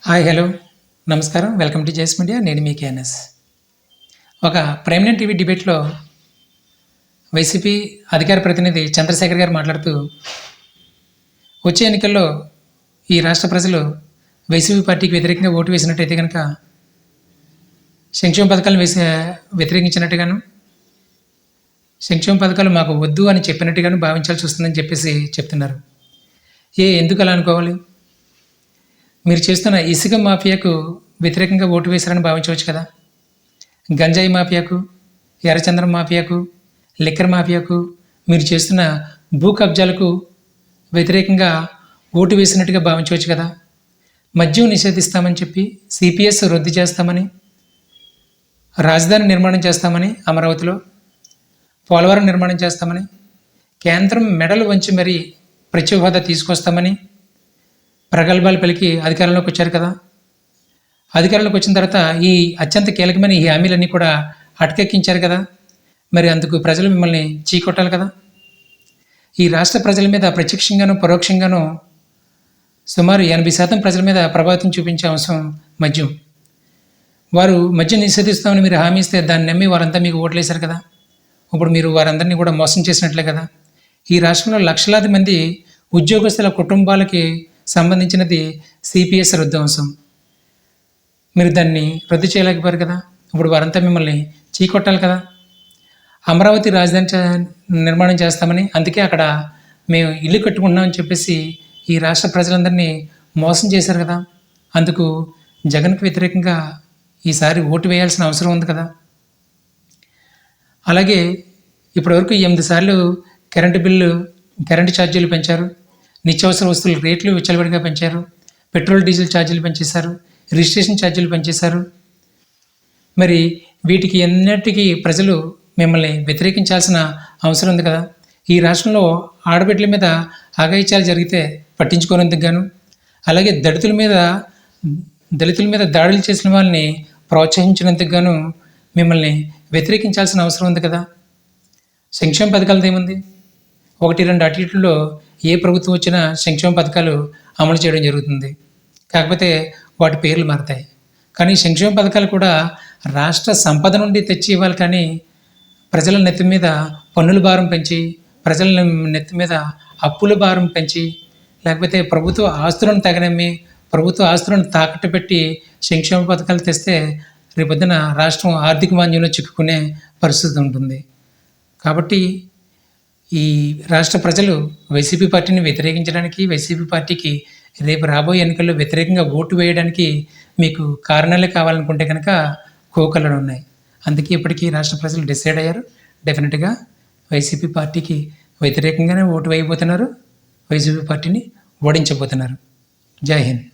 Hi hello నమస్కారం welcome to JS media. నేను మీ KNS. ఒక ప్రైమ్ టీవీ డిబేట్లో వైసీపీ అధికార ప్రతినిధి చంద్రశేఖర్ గారు మాట్లాడుతూ, వచ్చే ఎన్నికల్లో ఈ రాష్ట్ర ప్రజలు వైసీపీ పార్టీకి వ్యతిరేకంగా ఓటు వేసినట్టయితే కనుక సంక్షేమ పథకాలను వ్యతిరేకించినట్టుగాను, సంక్షేమ పథకాలు మాకు వద్దు అని చెప్పినట్టుగాను భావించాల్సి వస్తుందని చెప్పేసి చెప్తున్నారు. ఎందుకు అలా అనుకోవాలి? మీరు చేస్తున్న ఇసుక మాఫియాకు వ్యతిరేకంగా ఓటు వేశారని భావించవచ్చు కదా. గంజాయి మాఫియాకు, ఎర్రచంద్రం మాఫియాకు, లిక్కర్ మాఫియాకు, మీరు చేస్తున్న భూ కబ్జాలకు వ్యతిరేకంగా ఓటు వేసినట్టుగా భావించవచ్చు కదా. మద్యం నిషేధిస్తామని చెప్పి, సిపిఎస్ రద్దు చేస్తామని, రాజధాని నిర్మాణం చేస్తామని, అమరావతిలో పోలవరం నిర్మాణం చేస్తామని, కేంద్రం మెడలు వంచి మరీ ప్రత్యేక హోదా తీసుకొస్తామని ప్రగల్భాలు పలికి అధికారంలోకి వచ్చారు కదా. అధికారంలోకి వచ్చిన తర్వాత ఈ అత్యంత కీలకమైన ఈ హామీలన్నీ కూడా అటకెక్కించారు కదా. మరి అందుకు ప్రజలు మిమ్మల్ని చీకొట్టాలి కదా. ఈ రాష్ట్ర ప్రజల మీద ప్రత్యక్షంగాను పరోక్షంగాను సుమారు 80% ప్రజల మీద ప్రభావితం చూపించే అంశం మద్యం. వారు మద్యం నిషేధిస్తామని మీరు హామీ ఇస్తే దాన్ని నమ్మి వారంతా మీకు ఓట్లేశారు కదా. ఇప్పుడు మీరు వారందరినీ కూడా మోసం చేసినట్లే కదా. ఈ రాష్ట్రంలో లక్షలాది మంది ఉద్యోగస్తుల కుటుంబాలకి సంబంధించినది సిపిఎస్ రద్దు అంశం. మీరు దాన్ని రద్దు చేయలేకపోయారు కదా. ఇప్పుడు వారంతా మిమ్మల్ని చీకొట్టాలి కదా. అమరావతి రాజధాని నిర్మాణం చేస్తామని, అందుకే అక్కడ మేము ఇల్లు కట్టుకుంటున్నామని చెప్పేసి ఈ రాష్ట్ర ప్రజలందరినీ మోసం చేశారు కదా. అందుకు జగన్కు వ్యతిరేకంగా ఈసారి ఓటు వేయాల్సిన అవసరం ఉంది కదా. అలాగే ఇప్పటివరకు 8 సార్లు కరెంటు ఛార్జీలు పెంచారు. నిత్యావసర వస్తువుల రేట్లు విచ్చలవిడిగా పెంచారు. పెట్రోల్ డీజిల్ ఛార్జీలు పెంచేశారు. రిజిస్ట్రేషన్ ఛార్జీలు పెంచేశారు. మరి వీటికి ఎన్నటికీ ప్రజలు మిమ్మల్ని వ్యతిరేకించాల్సిన అవసరం ఉంది కదా. ఈ రాష్ట్రంలో ఆడబిడ్డల మీద అఘాయిత్యాలు జరిగితే పట్టించుకోనందుకు గాను, అలాగే దళితుల మీద దాడులు చేసిన వాళ్ళని ప్రోత్సహించినందుకు గాను మిమ్మల్ని వ్యతిరేకించాల్సిన అవసరం ఉంది కదా. సంక్షేమ పథకాలతో ఏముంది? 1-2 అటు ఇటులో ఏ ప్రభుత్వం వచ్చినా సంక్షేమ పథకాలు అమలు చేయడం జరుగుతుంది. కాకపోతే వాటి పేర్లు మారుతాయి. కానీ సంక్షేమ పథకాలు కూడా రాష్ట్ర సంపద నుండి తెచ్చి ఇవ్వాలి. కానీ ప్రజల నెత్తి మీద పన్నుల భారం పెంచి, ప్రజల నెత్తి మీద అప్పుల భారం పెంచి, లేకపోతే ప్రభుత్వ ఆస్తులను తగనమ్మి, ప్రభుత్వ ఆస్తులను తాకట్టు పెట్టి సంక్షేమ పథకాలు తెస్తే రేపొద్దున రాష్ట్రం ఆర్థిక మాంద్యంలో చిక్కుకునే పరిస్థితి ఉంటుంది. కాబట్టి ఈ రాష్ట్ర ప్రజలు వైసీపీ పార్టీని వ్యతిరేకించడానికి, వైసీపీ పార్టీకి రేపు రాబోయే ఎన్నికల్లో వ్యతిరేకంగా ఓటు వేయడానికి మీకు కారణాలే కావాలనుకుంటే కనుక కోకలలు ఉన్నాయి. అందుకే ఇప్పటికీ రాష్ట్ర ప్రజలు డిసైడ్ అయ్యారు. డెఫినెట్గా వైసీపీ పార్టీకి వ్యతిరేకంగానే ఓటు వేయబోతున్నారు. వైసీపీ పార్టీని ఓడించబోతున్నారు. జై హింద్.